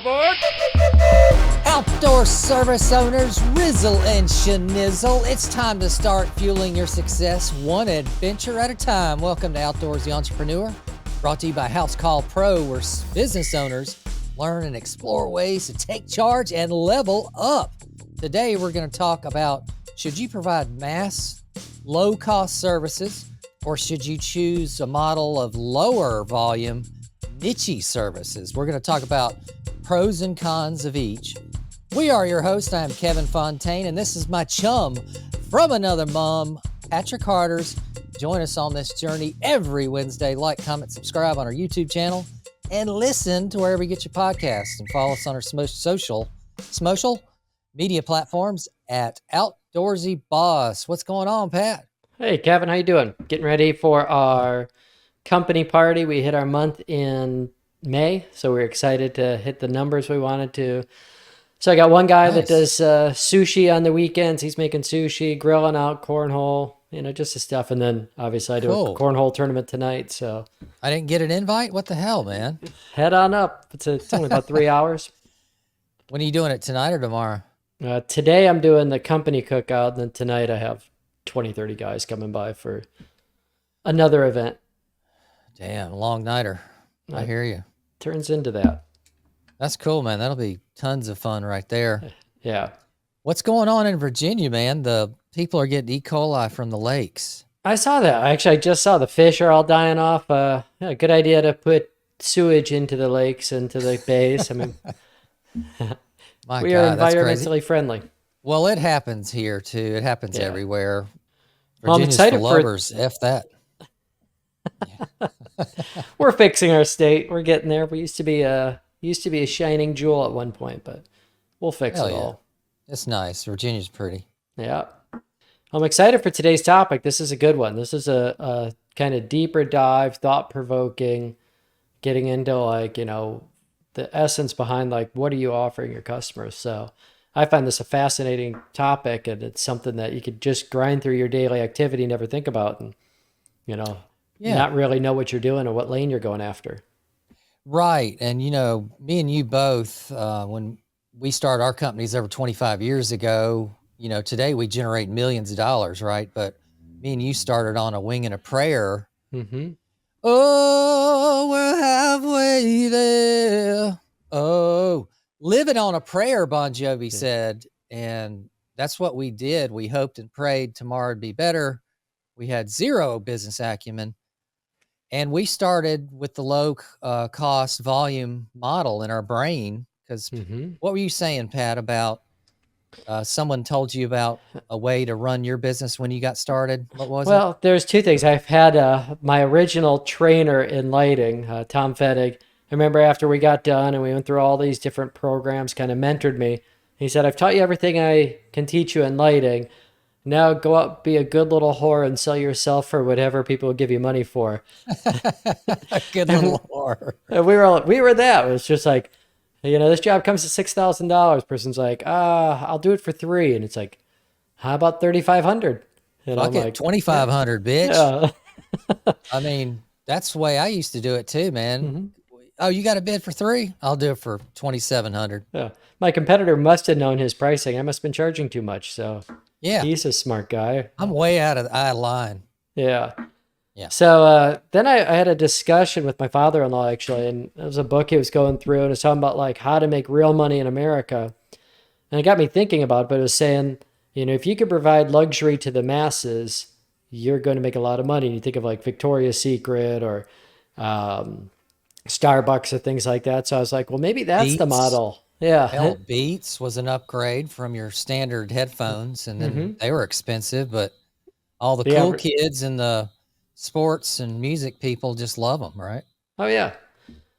aboard! Outdoor service owners, Rizzle and Shanizzle, it's time to start fueling your success one adventure at a time. Welcome to Outdoors the Entrepreneur, brought to you by House Call Pro, where business owners learn and explore ways to take charge and level up. Today, we're going to talk about, should you provide mass, low-cost services, or should you choose a model of lower volume, niche services? We're going to talk about pros and cons of each. We are your host. I am Kevin Fontaine, and this is my chum from another mom, Patrick Harders. Join us on this journey every Wednesday. Like, comment, subscribe on our YouTube channel, and listen to wherever you get your podcasts. And follow us on our social media platforms at Outdoorsy Boss. What's going on, Pat? Hey, Kevin, how you doing? Getting ready for our company party. We hit our month in May, so we're excited to hit the numbers we wanted to. So I got one guy that does sushi on the weekends. He's making sushi, grilling out, cornhole, just the stuff. And then obviously I do a cornhole tournament tonight. So I didn't get an invite? What the hell, man? Head on up. It's only about 3 hours. When are you doing it, tonight or tomorrow? Today I'm doing the company cookout. And then tonight I have 20, 30 guys coming by for another event. Damn, long nighter. I hear you. Turns into that. That's cool, man. That'll be tons of fun right there. Yeah. What's going on in Virginia, man? The people are getting E. coli from the lakes. I saw that. I just saw the fish are all dying off. Good idea to put sewage into the lakes, into the bays. I mean, we are environmentally friendly. Well, it happens here too. It happens everywhere. Well, I'm excited for lovers. F that. We're fixing our state. We're getting there. We used to be a shining jewel at one point, but we'll fix it all. It's nice. Virginia's pretty. Yeah. I'm excited for today's topic. This is a good one. This is a kind of deeper dive, thought-provoking, getting into the essence behind what are you offering your customers. So I find this a fascinating topic, and it's something that you could just grind through your daily activity, never think about, and not really know what you're doing or what lane you're going after. Right. And, me and you both, when we started our companies over 25 years ago, today we generate millions of dollars, right? But me and you started on a wing and a prayer. Mm-hmm. Oh, we're halfway there. Oh, living on a prayer, Bon Jovi said. And that's what we did. We hoped and prayed tomorrow would be better. We had zero business acumen. And we started with the low cost volume model in our brain. Because what were you saying, Pat, about someone told you about a way to run your business when you got started? What was it? Well, there's two things. I've had my original trainer in lighting, Tom Fettig. I remember after we got done and we went through all these different programs, kind of mentored me. He said, I've taught you everything I can teach you in lighting. Now go out, be a good little whore, and sell yourself for whatever people will give you money for. A good little whore. And we were that. It was just like, this job comes to $6,000. Person's like, I'll do it for $3,000. And it's like, how about $3,500? And Fuck it, $2,500, bitch. Yeah. I mean, that's the way I used to do it too, man. Mm-hmm. Oh, you got a bid for $3,000? I'll do it for $2,700. Yeah. My competitor must have known his pricing. I must have been charging too much. So yeah, he's a smart guy. I'm way out of line. Yeah. Yeah. So then I had a discussion with my father-in-law, actually, and it was a book he was going through, and it was talking about how to make real money in America. And it got me thinking about it, but it was saying, if you could provide luxury to the masses, you're going to make a lot of money. And you think of Victoria's Secret or Starbucks or things like that. So I was like, well, maybe that's Beats. The model. Yeah. Hell, Beats was an upgrade from your standard headphones, and then they were expensive, but all the cool kids and the sports and music people just love them, right? Oh, yeah.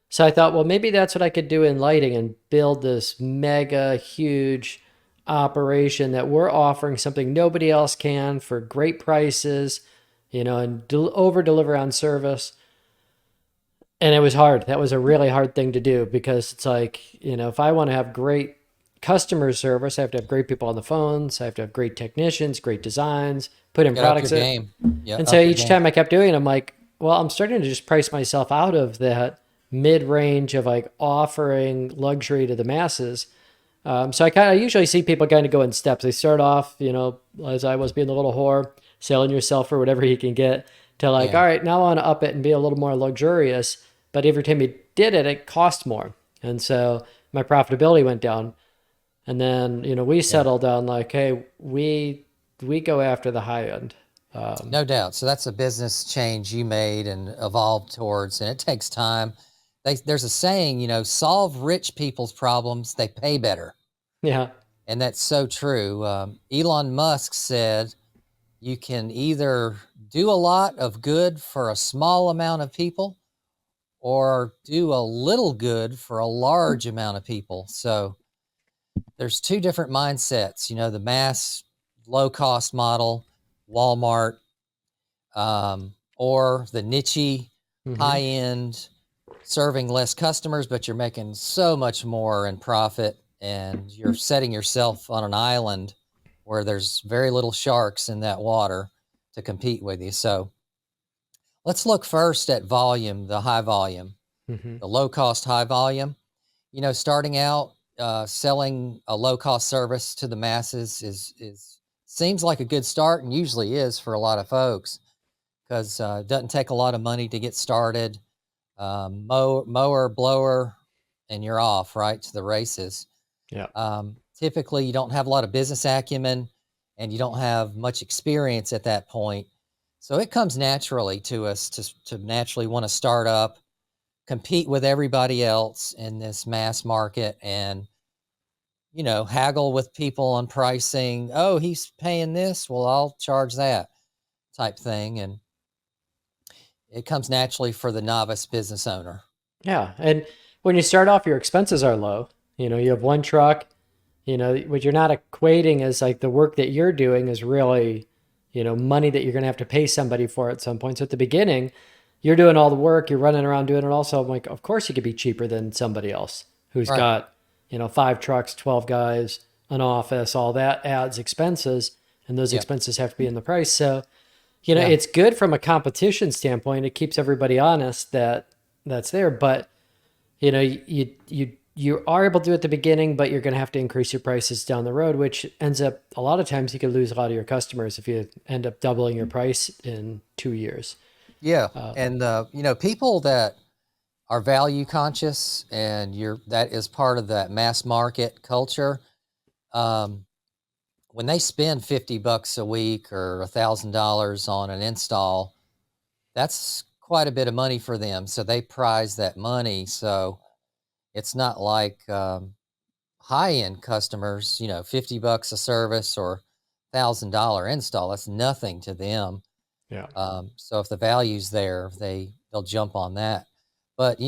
So I thought, well, maybe that's what I could do in lighting and build this mega huge operation that we're offering something nobody else can for great prices, and over deliver on service. And it was hard. That was a really hard thing to do because it's if I want to have great customer service, I have to have great people on the phones. I have to have great technicians, great designs, put in products. Game. And so each time I kept doing it, I'm like, well, I'm starting to just price myself out of that mid-range of like offering luxury to the masses. So I usually see people kind of go in steps. They start off, as I was being a little whore, selling yourself for whatever you can get, to like, Yeah. all right, now I want to up it and be a little more luxurious. But every time you did it, it cost more. And so my profitability went down. And then, we Yeah. settled on like, hey, we go after the high end. No doubt. So that's a business change you made and evolved towards, and it takes time. There's a saying, solve rich people's problems, they pay better. Yeah. And that's so true. Elon Musk said you can either do a lot of good for a small amount of people or do a little good for a large amount of people. So there's two different mindsets, the mass low cost model, Walmart, or the niche Mm-hmm. high end, serving less customers, but you're making so much more in profit and you're setting yourself on an island where there's very little sharks in that water to compete with you. So let's look first at volume, the high volume, Mm-hmm. the low cost, high volume. Starting out, selling a low cost service to the masses is seems like a good start, and usually is for a lot of folks, because it doesn't take a lot of money to get started. Mower, blower, and you're off, right, to the races. Yeah. Typically, you don't have a lot of business acumen, and you don't have much experience at that point. So it comes naturally to us to naturally want to start up, compete with everybody else in this mass market, and haggle with people on pricing. Oh, he's paying this, well, I'll charge that, type thing. And it comes naturally for the novice business owner. Yeah. And when you start off, your expenses are low. You have one truck, what you're not equating is like the work that you're doing is really, money that you're going to have to pay somebody for at some point. So at the beginning, you're doing all the work, you're running around doing it also. I'm like, of course you could be cheaper than somebody else who's Right. got, 5 trucks, 12 guys, an office, all that adds expenses. And those Yeah. expenses have to be in the price. So, Yeah. it's good from a competition standpoint. It keeps everybody honest that's there. But you are able to do it at the beginning, but you're going to have to increase your prices down the road, which ends up a lot of times you could lose a lot of your customers if you end up doubling your price in 2 years. Yeah. Uh, And people that are value conscious, and that is part of that mass market culture. Um, when they spend $50 a week or $1,000 on an install, that's quite a bit of money for them. So they prize that money. So it's not like high end customers, $50 a service or $1,000 install. That's nothing to them. yeah. So if the value's there, they'll jump on that. But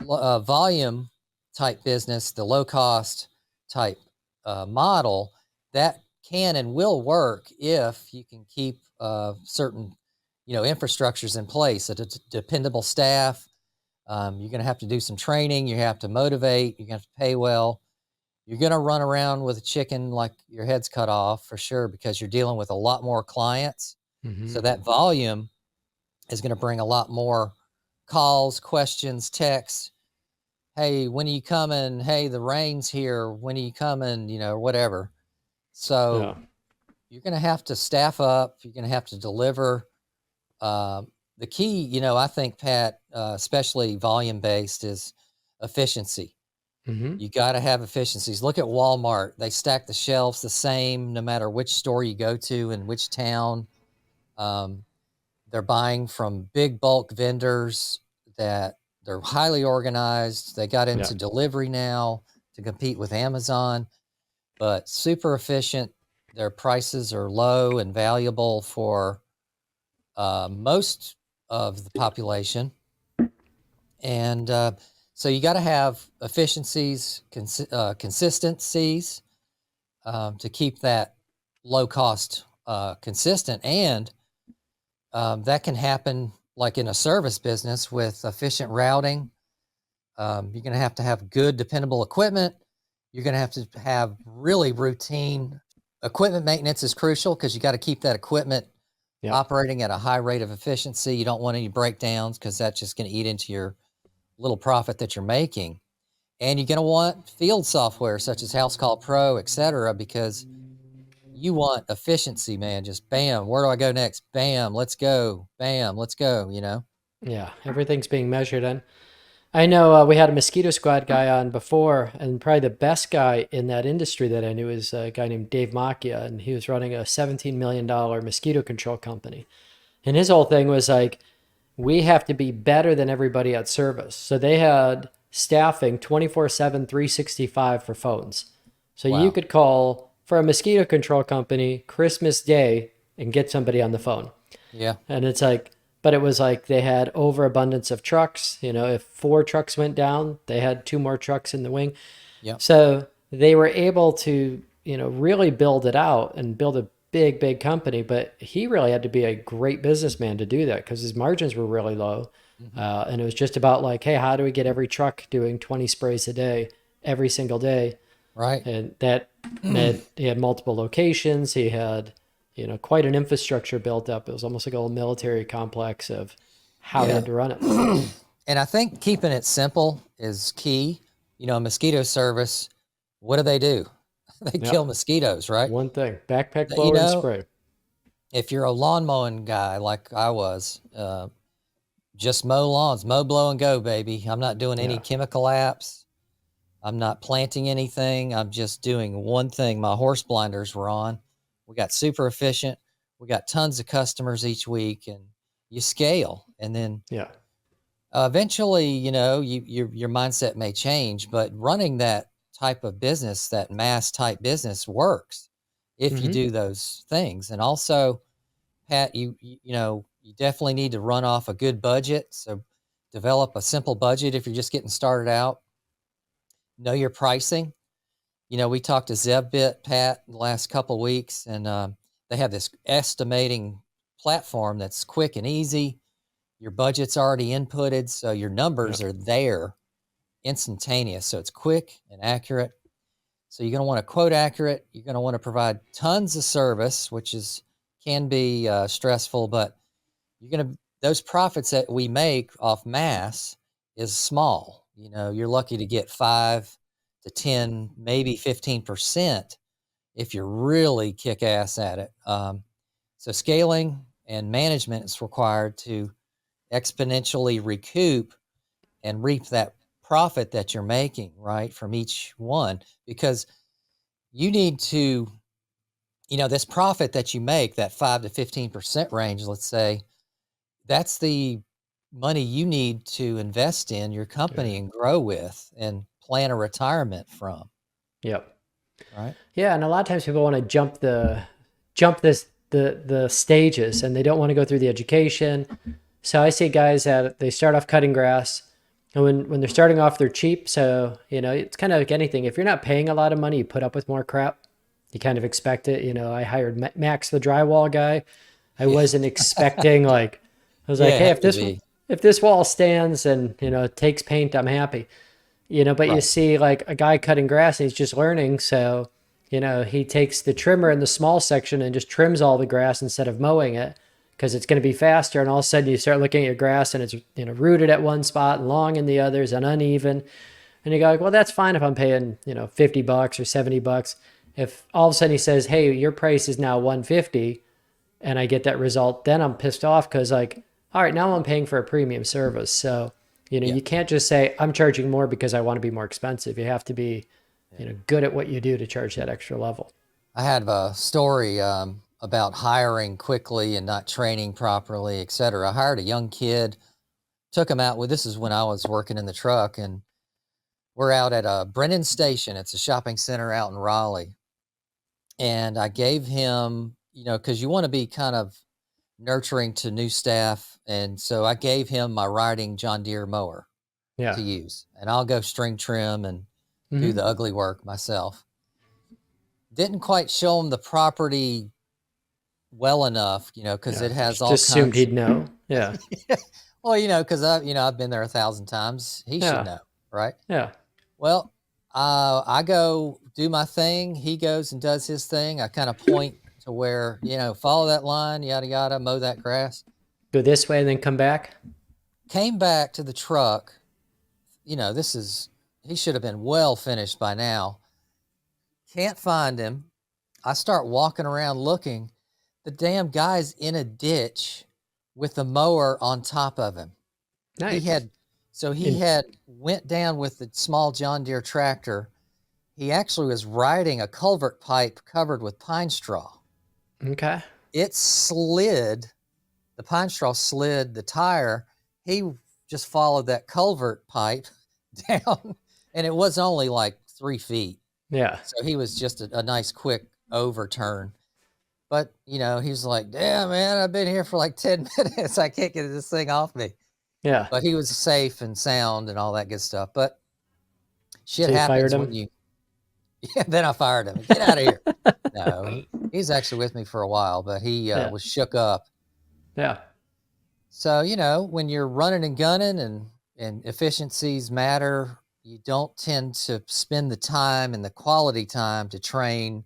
volume type business, the low cost type model, that can and will work if you can keep certain infrastructures in place, a dependable staff. You're going to have to do some training. You have to motivate. You're going to have to pay well. You're going to run around with a chicken like your head's cut off for sure, because you're dealing with a lot more clients. Mm-hmm. So that volume is going to bring a lot more calls, questions, texts. Hey, when are you coming? Hey, the rain's here. When are you coming? Whatever. Yeah. So you're going to have to staff up. You're going to have to deliver. The key, I think, Pat, especially volume based, is efficiency. Mm-hmm. You got to have efficiencies. Look at Walmart. They stack the shelves the same no matter which store you go to in which town. Um, they're buying from big bulk vendors that they're highly organized. They got Yeah. into delivery now to compete with Amazon, but super efficient. Their prices are low and valuable for most of the population. And so you got to have efficiencies, consistencies, to keep that low cost consistent. And that can happen like in a service business with efficient routing. You're going to have good, dependable equipment. You're going to have really routine equipment maintenance is crucial, because you got to keep that equipment Yeah. operating at a high rate of efficiency. You don't want any breakdowns, because that's just going to eat into your little profit that you're making. And you're going to want field software such as House Call Pro, etc., because you want efficiency, man. Just bam, where do I go next? Bam, let's go. Bam, let's go, Yeah, everything's being measured. And I know we had a mosquito squad guy on before, and probably the best guy in that industry that I knew is a guy named Dave Macchia, and he was running a $17 million mosquito control company. And his whole thing was like, we have to be better than everybody at service. So they had staffing 24/7, 365 for phones. So you Wow. could call for a mosquito control company Christmas Day and get somebody on the phone. Yeah. And it's like, but it was like they had overabundance of trucks. You know, if 4 trucks went down, they had 2 more trucks in the wing. Yep. So they were able to, really build it out and build a big, big company. But he really had to be a great businessman to do that because his margins were really low. Hmm. And it was just about like, hey, how do we get every truck doing 20 sprays a day, every single day? Right. And that meant he had multiple locations. He had, quite an infrastructure built up. It was almost like a little military complex of how he Yeah. had to run it. And I think keeping it simple is key. Mosquito service, what do? They kill Yep. mosquitoes, right? One thing, backpack You blower and know, spray. if you're a lawn mowing guy like I was, just mow lawns, mow, blow, and go, baby. I'm not doing any Yeah. chemical apps. I'm not planting anything. I'm just doing one thing. My horse blinders were on. We got super efficient. We got tons of customers each week, and you scale. And then Yeah. eventually, your mindset may change, but running that type of business, that mass type business, works if you Mm-hmm. do those things. And also, Pat, you definitely need to run off a good budget. So develop a simple budget if you're just getting started out. Know your pricing. We talked to ZebBit, Pat, the last couple of weeks, and they have this estimating platform that's quick and easy. Your budget's already inputted, so your numbers Yep. are there instantaneous. So it's quick and accurate. So you're going to want to quote accurate. You're going to want to provide tons of service, which can be stressful, but those profits that we make off mass is small. You're lucky to get 5 to 10, maybe 15% if you're really kick ass at it. So scaling and management is required to exponentially recoup and reap that profit that you're making, right, from each one, because you need to, this profit that you make, that 5 to 15% range, let's say, that's the money you need to invest in your Yeah. company and grow with and plan a retirement from, Yep. right? Yeah, and a lot of times people want to jump the stages, and they don't want to go through the education. So I see guys that they start off cutting grass, and when they're starting off, they're cheap. So it's kind of like anything. If you're not paying a lot of money, you put up with more crap. You kind of expect it. I hired Max, the drywall guy. I Yeah. wasn't expecting like I was like, Yeah, it hey, had to be. if this wall stands and it takes paint, I'm happy. But you Right. see like a guy cutting grass and he's just learning. So, he takes the trimmer in the small section and just trims all the grass instead of mowing it because it's going to be faster. And all of a sudden you start looking at your grass and it's, rooted at one spot and long in the others and uneven. And you go like, well, that's fine if I'm paying, $50 or $70. If all of a sudden he says, hey, your price is now 150 and I get that result, then I'm pissed off because like, all right, now I'm paying for a premium service. So, Yeah. you can't just say I'm charging more because I want to be more expensive. You have to be, Yeah. good at what you do to charge that extra level. I had a story about hiring quickly and not training properly, et cetera. I hired a young kid, took him out with, this is when I was working in the truck, and we're out at Brennan Station. It's a shopping center out in Raleigh. And I gave him, because you want to be kind of nurturing to new staff. And so I gave him my riding John Deere mower Yeah. to use, and I'll go string trim and do Mm-hmm. the ugly work myself. Didn't quite show him the property well enough, because Yeah. it has Just all assumed kinds. he'd know. Yeah. Well, because I've been there 1,000 times. He should Yeah. know, right? Yeah. Well, I go do my thing. He goes and does his thing. I kind of point to where, follow that line, yada, yada, mow that grass. Go this way and then come back. Came back to the truck, he should have been well finished by now. Can't find him. I start walking around looking. The damn guy's in a ditch with the mower on top of him. He Nice. had went down with the small John Deere tractor. He actually was riding a culvert pipe covered with pine straw. Okay. It slid, the pine straw slid the tire. He just followed that culvert pipe down, and it was only like 3 feet. Yeah. So he was just a nice quick overturn. But, he's like, damn, man, I've been here for like 10 minutes. I can't get this thing off me. Yeah. But he was safe and sound and all that good stuff. But shit So you fired happens him? when then I fired him. Get out of here. No, he's actually with me for a while, but he was shook up. Yeah. So, when you're running and gunning and efficiencies matter, you don't tend to spend the time and the quality time to train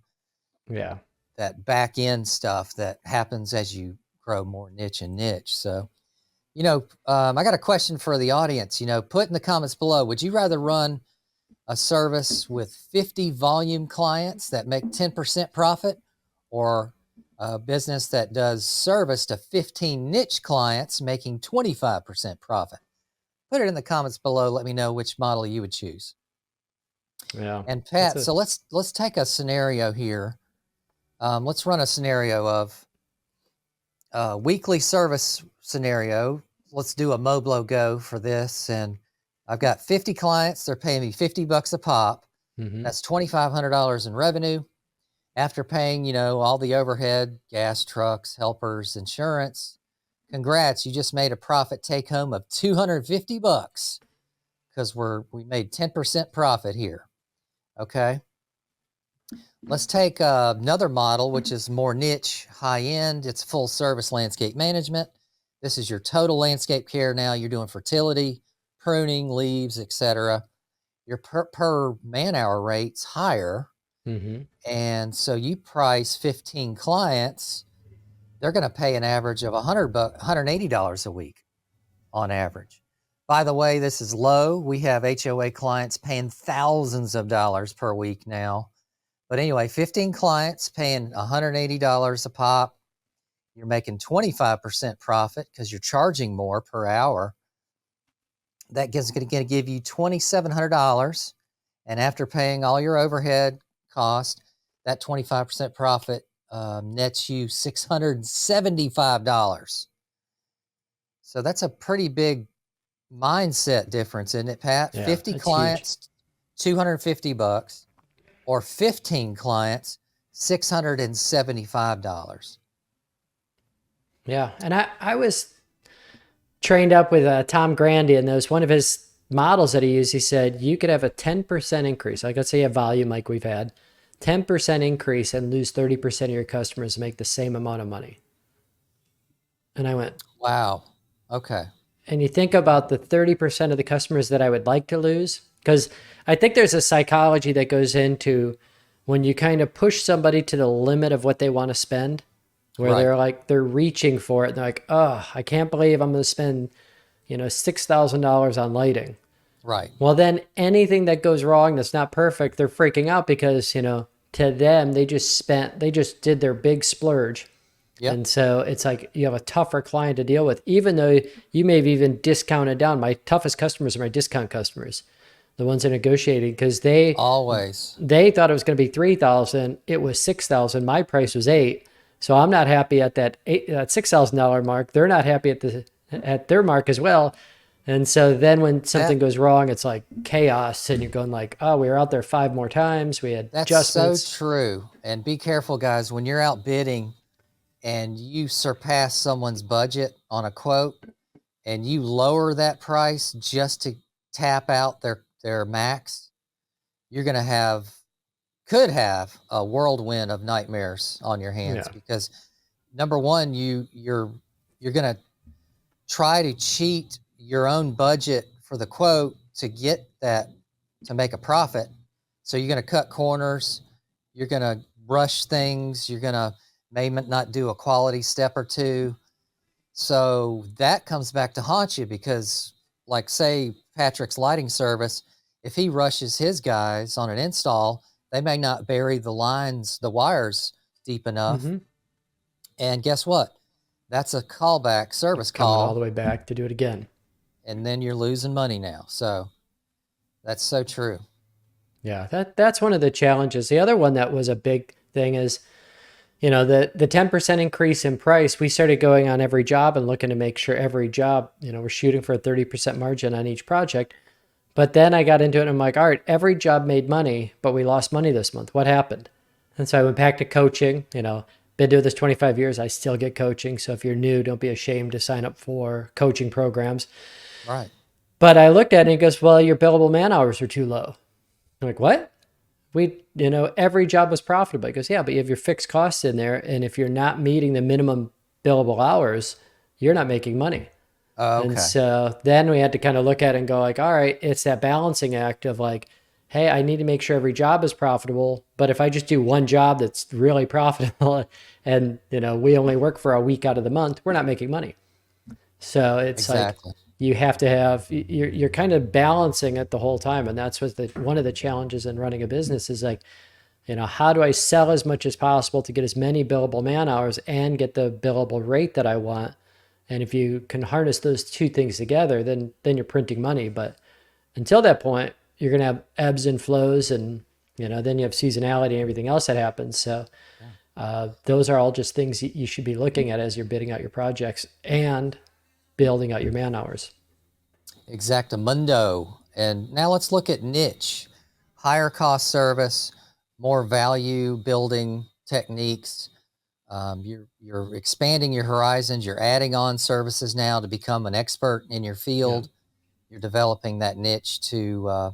that back end stuff that happens as you grow more niche and niche. So, I got a question for the audience. Put in the comments below, would you rather run a service with 50 volume clients that make 10% profit, or a business that does service to 15 niche clients making 25% profit? Put it in the comments below. Let me know which model you would choose. Yeah. And Pat, so let's take a scenario here. Let's run a scenario of weekly service scenario. Let's do a Moblo Go for this. And I've got 50 clients. They're paying me $50 a pop. Mm-hmm. That's $2,500 in revenue. After paying, all the overhead, gas, trucks, helpers, insurance. Congrats, you just made a profit take home of $250 because we made 10% profit here. Okay. Let's take another model, which is more niche, high end. It's full service landscape management. This is your total landscape care. Now you're doing fertility, pruning, leaves, etc. Your per man hour rate's higher. Mm-hmm. And so you price 15 clients, they're going to pay an average of $180 a week on average. By the way, this is low. We have HOA clients paying thousands of dollars per week now. But anyway, 15 clients paying $180 a pop. You're making 25% profit because you're charging more per hour. That is going to give you $2,700. And after paying all your overhead cost, that 25% profit nets you $675. So that's a pretty big mindset difference, isn't it, Pat? Yeah, 50 clients, huge. $250, or 15 clients, $675. Yeah. And I was trained up with Tom Grandy, and there was one of his models that he used. He said you could have a 10% increase. Like, let's say a volume like we've had, 10% increase and lose 30% of your customers and make the same amount of money. And I went, wow. Okay. And you think about the 30% of the customers that I would like to lose, because I think there's a psychology that goes into when you kind of push somebody to the limit of what they want to spend, where they're reaching for it. And they're like, oh, I can't believe I'm going to spend, $6,000 on lighting. Right. Well, then anything that goes wrong that's not perfect, they're freaking out because, to them, they just did their big splurge. Yep. And so it's like you have a tougher client to deal with, even though you may have even discounted down. My toughest customers are my discount customers, the ones that are negotiating, because they thought it was going to be $3,000. It was $6,000. My price was $8,000. So I'm not happy at that $6,000 mark. They're not happy at their mark as well. And so then when something goes wrong, it's like chaos, and you're going like, oh, we were out there 5 more times. We had adjustments. That's so true. And be careful, guys, when you're out bidding and you surpass someone's budget on a quote and you lower that price just to tap out their max, you're going to could have a whirlwind of nightmares on your hands. Because number one, you're going to try to cheat your own budget for the quote to make a profit. So you're going to cut corners. You're going to rush things. You're going to may not do a quality step or two. So that comes back to haunt you because, like, say, Patrick's lighting service, if he rushes his guys on an install, they may not bury the wires deep enough. Mm-hmm. And guess what? That's a callback service Coming all the call, way back to do it again. and then you're losing money now. So that's so true. Yeah, that's one of the challenges. The other one that was a big thing is, the 10% increase in price. We started going on every job and looking to make sure every job, we're shooting for a 30% margin on each project. But then I got into it and I'm like, all right, every job made money, but we lost money this month. What happened? And so I went back to coaching, been doing this 25 years. I still get coaching. So if you're new, don't be ashamed to sign up for coaching programs. Right. But I looked at it and he goes, well, your billable man hours are too low. I'm like, what? Every job was profitable. He goes, yeah, but you have your fixed costs in there. And if you're not meeting the minimum billable hours, you're not making money. And Okay. so then we had to kind of look at it and go like, all right, it's that balancing act of like, hey, I need to make sure every job is profitable. But if I just do one job that's really profitable and, we only work for a week out of the month, we're not making money. So it's like, Exactly. you have to have, you're kind of balancing it the whole time. And that's what one of the challenges in running a business is like, how do I sell as much as possible to get as many billable man hours and get the billable rate that I want? And if you can harness those two things together, then you're printing money. But until that point, you're going to have ebbs and flows, and then you have seasonality and everything else that happens. So those are all just things you should be looking at as you're bidding out your projects and building out your man hours. Exactamundo. And now let's look at niche, higher cost service, more value building techniques. You're expanding your horizons. You're adding on services now to become an expert in your field. Yeah. You're developing that niche to,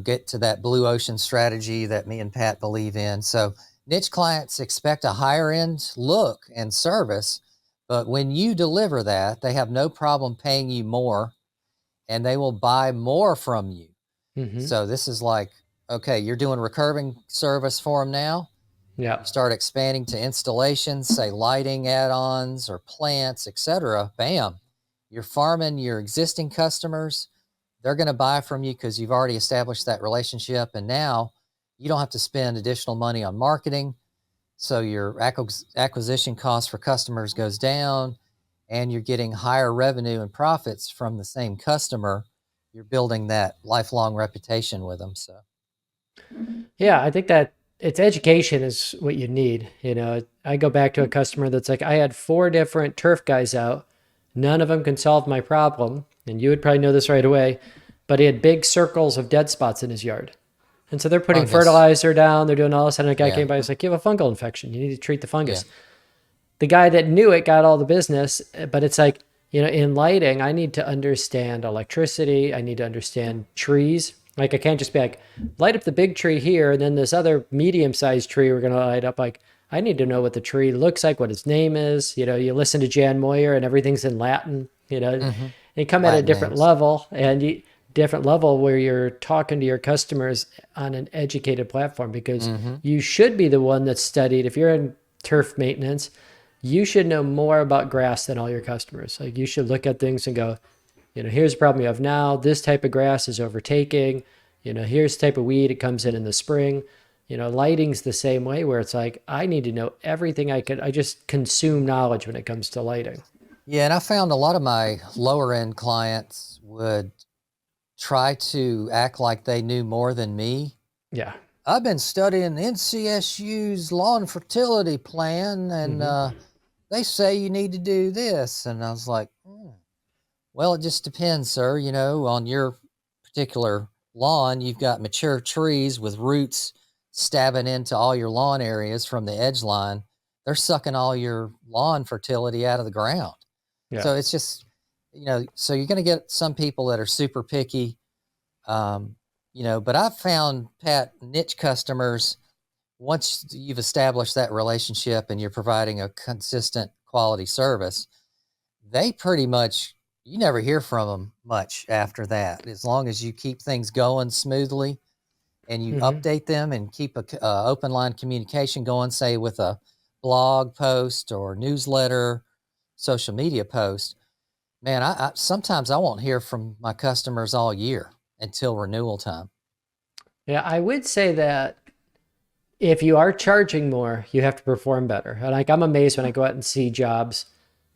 get to that blue ocean strategy that me and Pat believe in. So niche clients expect a higher end look and service, but when you deliver that, they have no problem paying you more, and they will buy more from you. Mm-hmm. So this is like, okay, you're doing recurring service for them now. Yeah. You start expanding to installations, say lighting add-ons or plants, etc. Bam, you're farming your existing customers. They're going to buy from you because you've already established that relationship, and now you don't have to spend additional money on marketing. So your acquisition cost for customers goes down, and you're getting higher revenue and profits from the same customer. You're building that lifelong reputation with them. So, yeah, I think that it's education is what you need. I go back to a customer that's like, I had 4 different turf guys out. None of them can solve my problem. And you would probably know this right away, but he had big circles of dead spots in his yard. And so they're putting fertilizer down. They're doing all this. And a guy came by and was like, you have a fungal infection. You need to treat the fungus. Yeah. The guy that knew it got all the business, but it's like, in lighting, I need to understand electricity. I need to understand trees. Like I can't just be like, light up the big tree here, and then this other medium-sized tree we're going to light up. Like I need to know what the tree looks like, what its name is. You listen to Jan Moyer and everything's in Latin, mm-hmm. And come Latin at a different names. Level and different level where you're talking to your customers on an educated platform, because mm-hmm. you should be the one that's studied. If you're in turf maintenance, you should know more about grass than all your customers. Like you should look at things and go, here's the problem you have now. This type of grass is overtaking. Here's the type of weed. It comes in the spring. Lighting's the same way, where it's like, I need to know everything I just consume knowledge when it comes to lighting. Yeah. And I found a lot of my lower end clients would try to act like they knew more than me. Yeah. I've been studying NCSU's lawn fertility plan, and mm-hmm. They say you need to do this. And I was like, well, it just depends, sir. On your particular lawn, you've got mature trees with roots stabbing into all your lawn areas from the edge line. They're sucking all your lawn fertility out of the ground. Yeah. So it's just, so you're going to get some people that are super picky, but I've found, Pat, niche customers, once you've established that relationship and you're providing a consistent quality service, they pretty much, you never hear from them much after that. As long as you keep things going smoothly and you mm-hmm. update them and keep a open line communication going, say with a blog post or newsletter, social media post, Man, I sometimes I won't hear from my customers all year until renewal time. Yeah, I would say that if you are charging more, you have to perform better. And like I'm amazed when I go out and see jobs.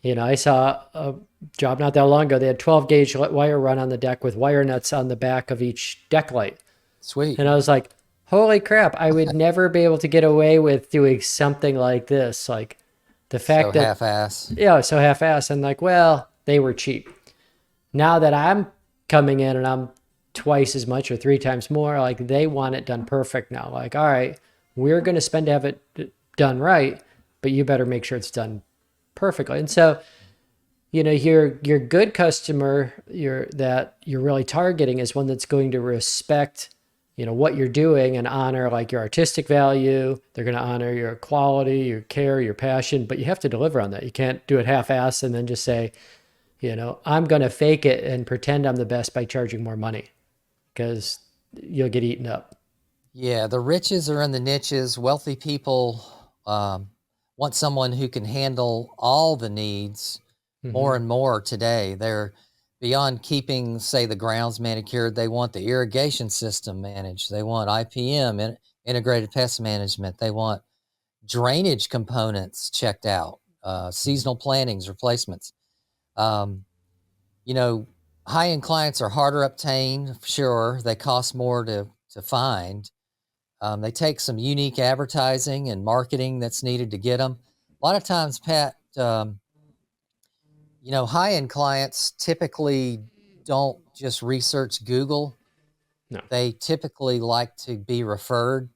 I saw a job not that long ago. They had 12 gauge wire run on the deck with wire nuts on the back of each deck light. Sweet. And I was like, holy crap, I would never be able to get away with doing something like this. Like the So fact that, half-ass. so half assed and like, well, they were cheap. Now that I'm coming in and I'm twice as much or three times more, like they want it done perfect now. Like, all right, we're going to spend to have it done right, but you better make sure it's done perfectly. And so, your good customer, that you're really targeting is one that's going to respect, what you're doing and honor like your artistic value. They're going to honor your quality, your care, your passion, but you have to deliver on that. You can't do it half-ass and then just say, I'm going to fake it and pretend I'm the best by charging more money because you'll get eaten up. Yeah, the riches are in the niches. Wealthy people want someone who can handle all the needs more Hmm. and more today. They're beyond keeping, say, the grounds manicured. They want the irrigation system managed. They want IPM, integrated pest management. They want drainage components checked out, seasonal plantings, replacements. Um, you know, high end clients are harder obtained, sure. They cost more to find. They take some unique advertising and marketing that's needed to get them. A lot of times, Pat, high end clients typically don't just research Google. No. They typically like to be referred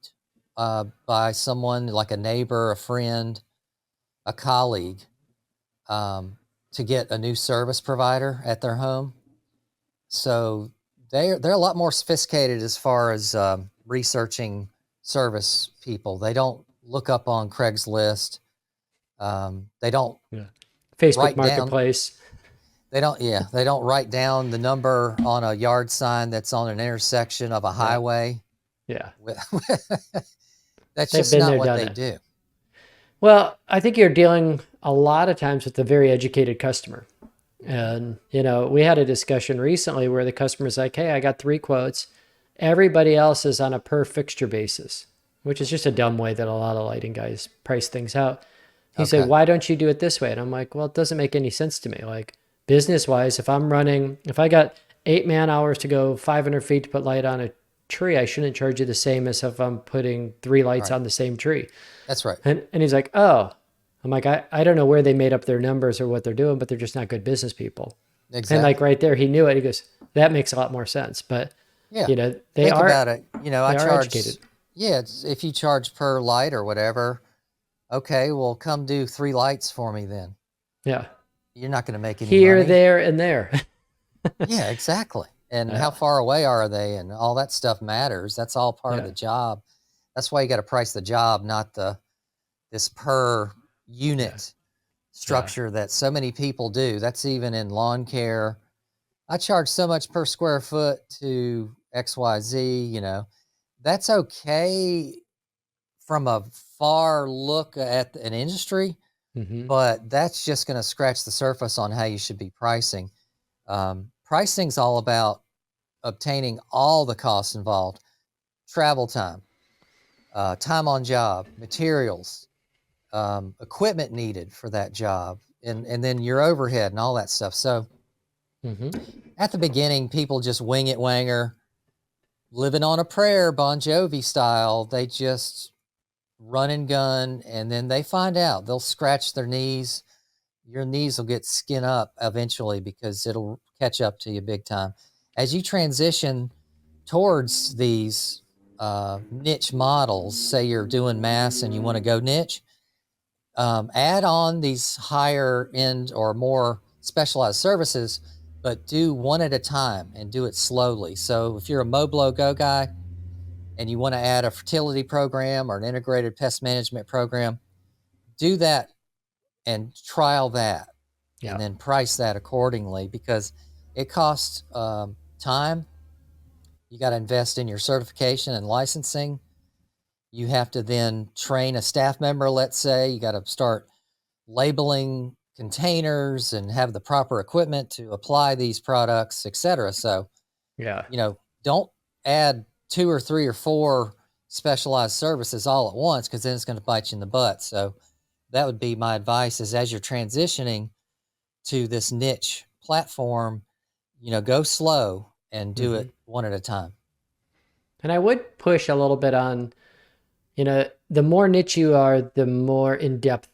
by someone like a neighbor, a friend, a colleague, um, to get a new service provider at their home. So they're a lot more sophisticated as far as researching service people. They don't look up on Craigslist. They don't Yeah. Facebook write down. Marketplace. They don't write down the number on a yard sign that's on an intersection of a Yeah. highway. Yeah. That's They've just been not there, what done they it. do. Well, I think you're dealing a lot of times with a very educated customer. And, we had a discussion recently where the customer's like, hey, I got 3 quotes. Everybody else is on a per fixture basis, which is just a dumb way that a lot of lighting guys price things out. He said, Okay. why don't you do it this way? And I'm like, well, it doesn't make any sense to me. Like business wise, if I got 8 man hours to go 500 feet to put light on a tree, I shouldn't charge you the same as if I'm putting 3 lights Right. on the same tree. That's right. And he's like, oh, I'm like, I don't know where they made up their numbers or what they're doing, but they're just not good business people. And like Exactly. right there, he knew it. He goes, that makes a lot more sense. But Yeah. they Think are about it. I they are charge. educated. Yeah, if you charge per light or whatever, okay, well, come do 3 lights for me then. Yeah. You're not going to make any Here, money. there, and there. Yeah, exactly. And how Yeah. far away are they? And all that stuff matters. That's all part of Yeah. the job. That's why you got to price the job, not this per Yeah. unit Yeah. structure that so many people do. That's even in lawn care. I charge so much per square foot to XYZ, that's okay from a far look at an industry, Hmm. but that's just going to scratch the surface on how you should be pricing. Pricing's all about obtaining all the costs involved: travel time, time on job, materials, equipment needed for that job, and then your overhead and all that stuff. So Hmm. at the beginning, people just wing it, wanger, living on a prayer, Bon Jovi style. They just run and gun, and then they find out. They'll scratch their knees. Your knees will get skin up eventually because it'll catch up to you big time. As you transition towards these niche models, say you're doing mass and you want to go niche, add on these higher end or more specialized services, but do one at a time and do it slowly. So if you're a Moblo Go guy and you want to add a fertility program or an integrated pest management program, do that and trial that and Yeah. then price that accordingly because it costs time. You got to invest in your certification and licensing. You have to then train a staff member, let's say. You got to start labeling containers and have the proper equipment to apply these products, etc. So, Yeah. don't add two or three or four specialized services all at once, because then it's going to bite you in the butt. So that would be my advice, is as you're transitioning to this niche platform, go slow and do Hmm. it one at a time. And I would push a little bit on, the more niche you are, the more in depth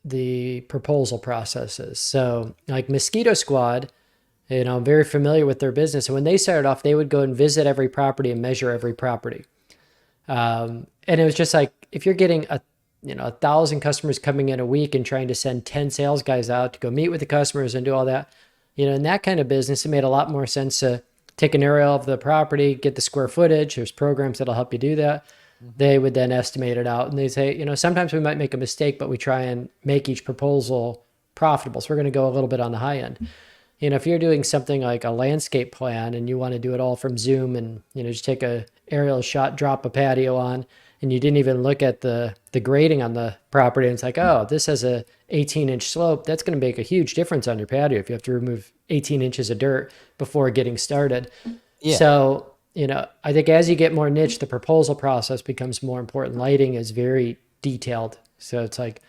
the proposal process is. So, like Mosquito Squad, I'm very familiar with their business. And when they started off, they would go and visit every property and measure every property. And it was just like, if you're getting 1,000 customers coming in a week and trying to send 10 sales guys out to go meet with the customers and do all that, in that kind of business, it made a lot more sense to take an aerial of the property, get the square footage. There's programs that'll help you do that. Hmm. They would then estimate it out, and they say, sometimes we might make a mistake, but we try and make each proposal profitable. So we're going to go a little bit on the high end. If you're doing something like a landscape plan and you want to do it all from Zoom and, just take a aerial shot, drop a patio on, and you didn't even look at the grading on the property, and it's like, oh, this has a 18-inch slope. That's going to make a huge difference on your patio if you have to remove 18 inches of dirt before getting started. Yeah. So, I think as you get more niche, the proposal process becomes more important. Lighting is very detailed. So it's like,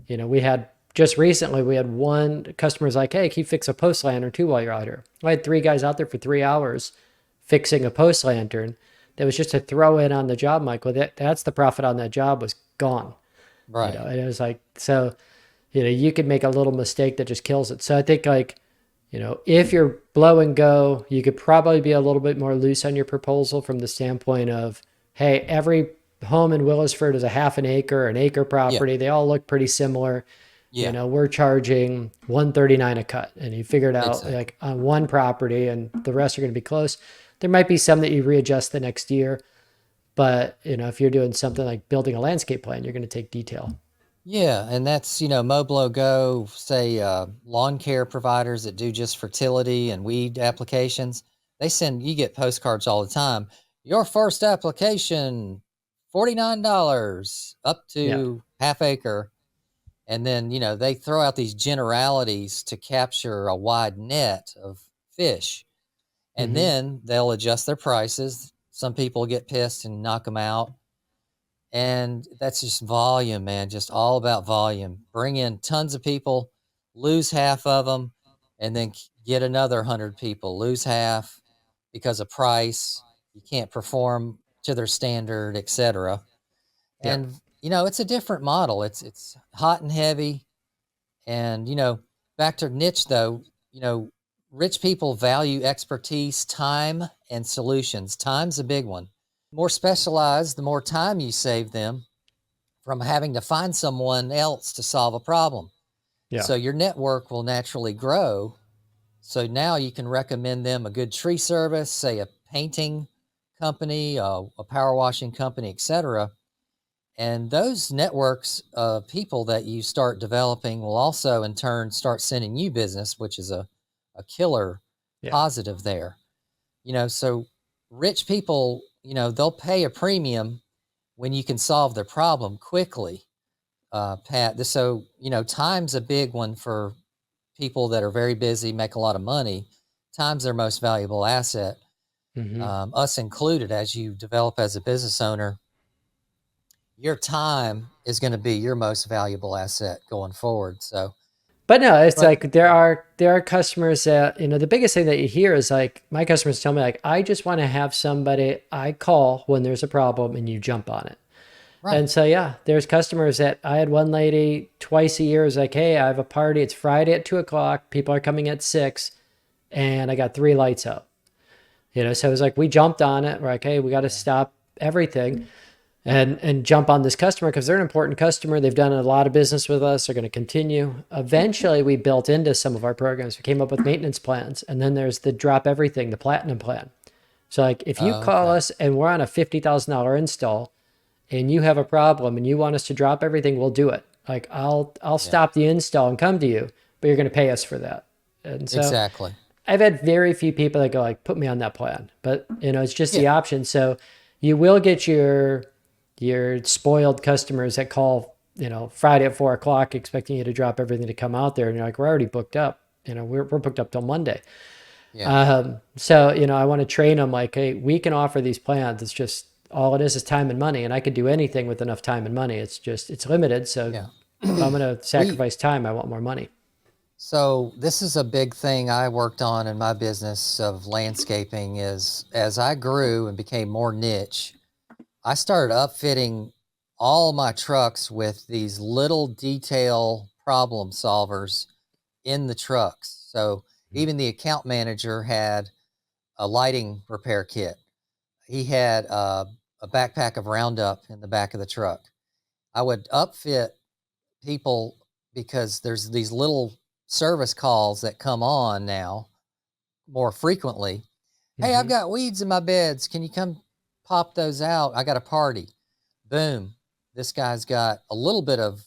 we had just recently, we had one customer's like, hey, can you fix a post lantern too while you're out here? I had 3 guys out there for 3 hours fixing a post lantern. That was just to throw in on the job, Michael. That's the profit on that job was gone. Right. And it was like, so, you could make a little mistake that just kills it. So I think like, if you're blow and go, you could probably be a little bit more loose on your proposal from the standpoint of, hey, every home in Willisford is a half an acre Yeah. property. They all look pretty similar. Yeah. We're charging 139 a cut, and you figure it out Exactly. like on one property, and the rest are going to be close. There might be some that you readjust the next year, but if you're doing something like building a landscape plan, you're going to take detail. Yeah, and that's, Moblo Go, say, lawn care providers that do just fertility and weed applications. You get postcards all the time. Your first application, $49, up Yeah. to half acre. And then, they throw out these generalities to capture a wide net of fish. And Hmm. then they'll adjust their prices. Some people get pissed and knock them out. And that's just volume, man, just all about volume. Bring in tons of people, lose half of them, and then get another 100 people, lose half because of price. You can't perform to their standard, etc. Yep. And it's a different model. It's hot and heavy. And back to niche though, you know, rich people value expertise, time, and solutions. Time's a big one. More specialized, the more time you save them from having to find someone else to solve a problem. Yeah. So your network will naturally grow. So now you can recommend them a good tree service, say a painting company, a power washing company, etc. And those networks of people that you start developing will also in turn start sending you business, which is a killer Yeah. positive there. So rich people, they'll pay a premium when you can solve their problem quickly, Pat. So, time's a big one for people that are very busy, make a lot of money. Time's their most valuable asset, Hmm. us included. As you develop as a business owner, your time is going to be your most valuable asset going forward. So, But no, it's but like there are customers that, the biggest thing that you hear is like my customers tell me like, I just want to have somebody I call when there's a problem and you jump on it. right. And so yeah, there's customers that I had one lady twice a year is like, hey, I have a party. It's Friday at 2 o'clock. People are coming at 6, and I got 3 lights up. So it was like we jumped on it. We're like, hey, we got to Yeah. stop everything and jump on this customer because they're an important customer. They've done a lot of business with us. They're going to continue. Eventually, we built into some of our programs. We came up with maintenance plans, and then there's the drop everything, the platinum plan. So like if you call Okay. us and we're on a $50,000 install and you have a problem and you want us to drop everything, we'll do it. Like I'll Yeah. stop the install and come to you, but you're going to pay us for that. And so Exactly. I've had very few people that go like, put me on that plan, but it's just the Yeah. option. So you will get your spoiled customers that call, Friday at 4 o'clock, expecting you to drop everything to come out there. And you're like, we're already booked up. We're booked up till Monday. Yeah. So, I want to train them like, hey, we can offer these plans. It's just all it is time and money. And I could do anything with enough time and money. It's limited. So Yeah. if I'm going to We sacrifice time, I want more money. So this is a big thing I worked on in my business of landscaping is as I grew and became more niche, I started upfitting all my trucks with these little detail problem solvers in the trucks. So even the account manager had a lighting repair kit. He had a backpack of Roundup in the back of the truck. I would upfit people because there's these little service calls that come on now more frequently. Hey, I've Mm-hmm. got weeds in my beds. Can you come pop those out? I got a party. Boom. This guy's got a little bit of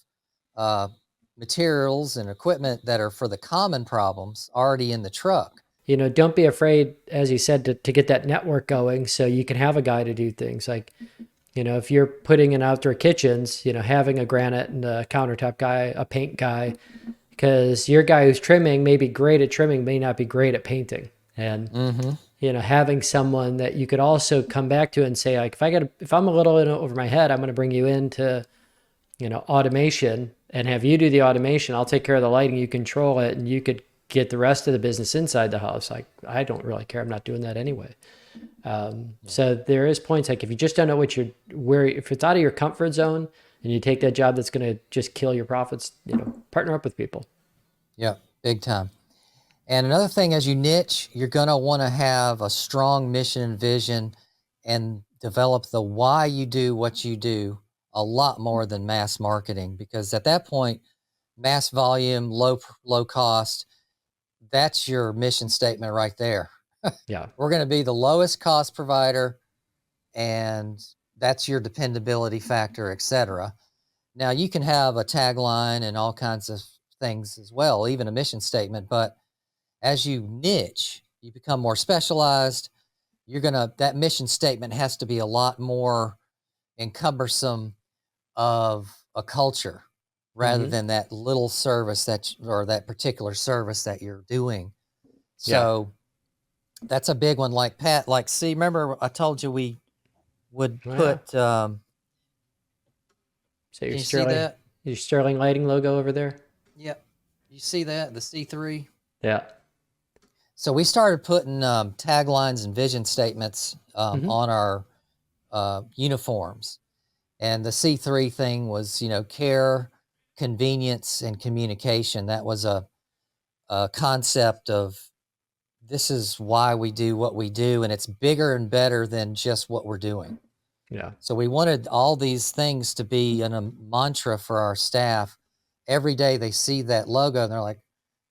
uh, materials and equipment that are for the common problems already in the truck. Don't be afraid, as you said, to get that network going so you can have a guy to do things. Like, if you're putting in outdoor kitchens, having a granite and a countertop guy, a paint guy, because your guy who's trimming may be great at trimming, may not be great at painting. And, Mm-hmm. having someone that you could also come back to and say, like, if I'm a little in over my head, I'm going to bring you into, automation and have you do the automation. I'll take care of the lighting, you control it, and you could get the rest of the business inside the house. Like, I don't really care. I'm not doing that anyway. So there is points like if you just don't know if it's out of your comfort zone and you take that job that's going to just kill your profits, partner up with people. Yeah, big time. And another thing, as you niche, you're going to want to have a strong mission and vision and develop the why you do what you do a lot more than mass marketing, because at that point, mass volume, low cost, that's your mission statement right there. Yeah. We're going to be the lowest cost provider, and that's your dependability factor, etc. Now you can have a tagline and all kinds of things as well, even a mission statement, but as you niche, you become more specialized. That mission statement has to be a lot more encumbersome of a culture rather Mm-hmm. than that little service or that particular service that you're doing. Yeah. So that's a big one. Like Pat, see, remember I told you we would Oh, yeah. put, So can you see that? Your Sterling lighting logo over there. Yep. You see that? The C3? Yeah. So we started putting taglines and vision statements Mm-hmm. on our uniforms. And the C3 thing was, care, convenience, and communication. That was a concept of this is why we do what we do, and it's bigger and better than just what we're doing. Yeah. So we wanted all these things to be a mantra for our staff. Every day they see that logo and they're like,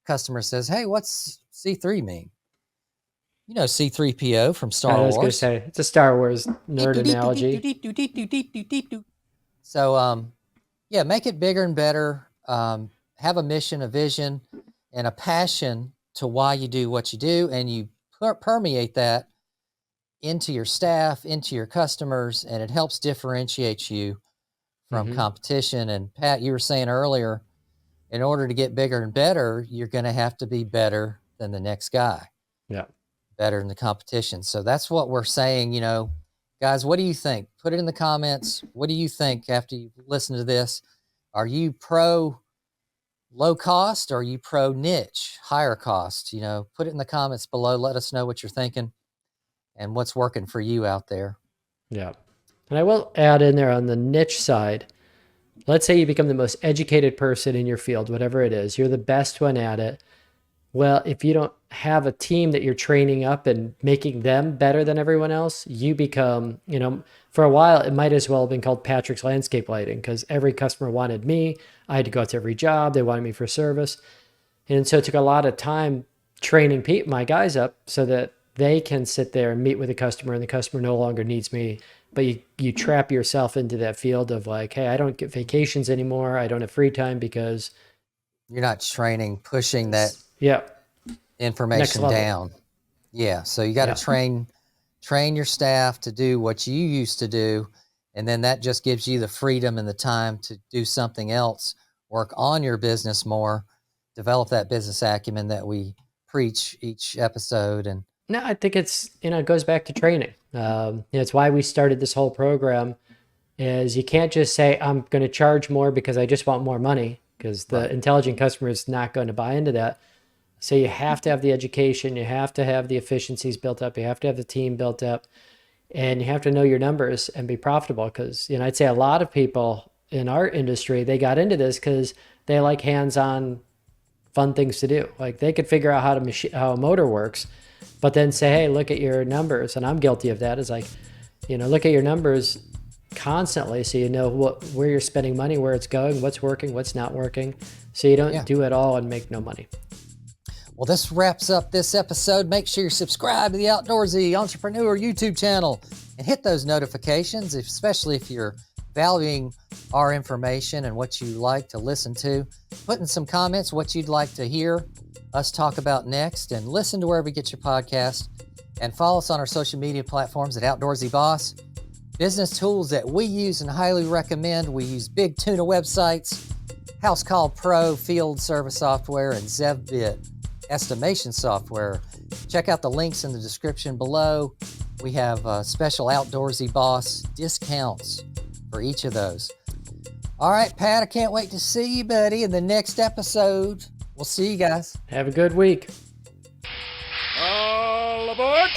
customer says, hey, what's C3 mean? C3PO from I Star was going to Wars. say it's a Star Wars nerd analogy. So, yeah, make it bigger and better. Have a mission, a vision, and a passion to why you do what you do, and you permeate that into your staff, into your customers, and it helps differentiate you from Mm-hmm. competition. And Pat, you were saying earlier, in order to get bigger and better, you're going to have to be better than the next guy, Yeah. better than the competition. So that's what we're saying, guys, what do you think? Put it in the comments. What do you think after you listen to this? Are you pro low cost or are you pro niche, higher cost? Put it in the comments below. Let us know what you're thinking and what's working for you out there. Yeah. And I will add in there on the niche side. Let's say you become the most educated person in your field, whatever it is, you're the best one at it. Well, if you don't have a team that you're training up and making them better than everyone else, you become, for a while, it might as well have been called Patrick's Landscape Lighting because every customer wanted me. I had to go out to every job. They wanted me for service. And so it took a lot of time training my guys up so that they can sit there and meet with the customer and the customer no longer needs me. But you trap yourself into that field of like, hey, I don't get vacations anymore. I don't have free time because You're not training, pushing that yeah, next information level. down. Yeah. So you got to Yeah. train your staff to do what you used to do And then that just gives you the freedom and the time to do something else, work on your business more, develop that business acumen that we preach each episode. And No, I think it's, it goes back to training. It's why we started this whole program is you can't just say, I'm going to charge more because I just want more money, because the intelligent customer is not going to buy into that. So you have to have the education, you have to have the efficiencies built up, you have to have the team built up, and you have to know your numbers and be profitable. Because, I'd say a lot of people in our industry, they got into this because they like hands-on fun things to do. Like they could figure out how a motor works, but then say, hey, look at your numbers. And I'm guilty of that. It's like, look at your numbers constantly so you know where you're spending money, where it's going, what's working, what's not working, so you don't do it all and make no money. Well, this wraps up this episode. Make sure you subscribe to the Outdoorsy Entrepreneur YouTube channel and hit those notifications, especially if you're valuing our information and what you like to listen to. Put in some comments what you'd like to hear us talk about next, and listen to wherever you get your podcast, and follow us on our social media platforms at Outdoorsy Boss. Business tools that we use and highly recommend. We use Big Tuna websites, House Call Pro field service software, and ZevBit estimation software. Check out the links in the description below. We have special Outdoorsy Boss discounts for each of those. All right, Pat, I can't wait to see you, buddy, in the next episode. We'll see you guys. Have a good week. All aboard!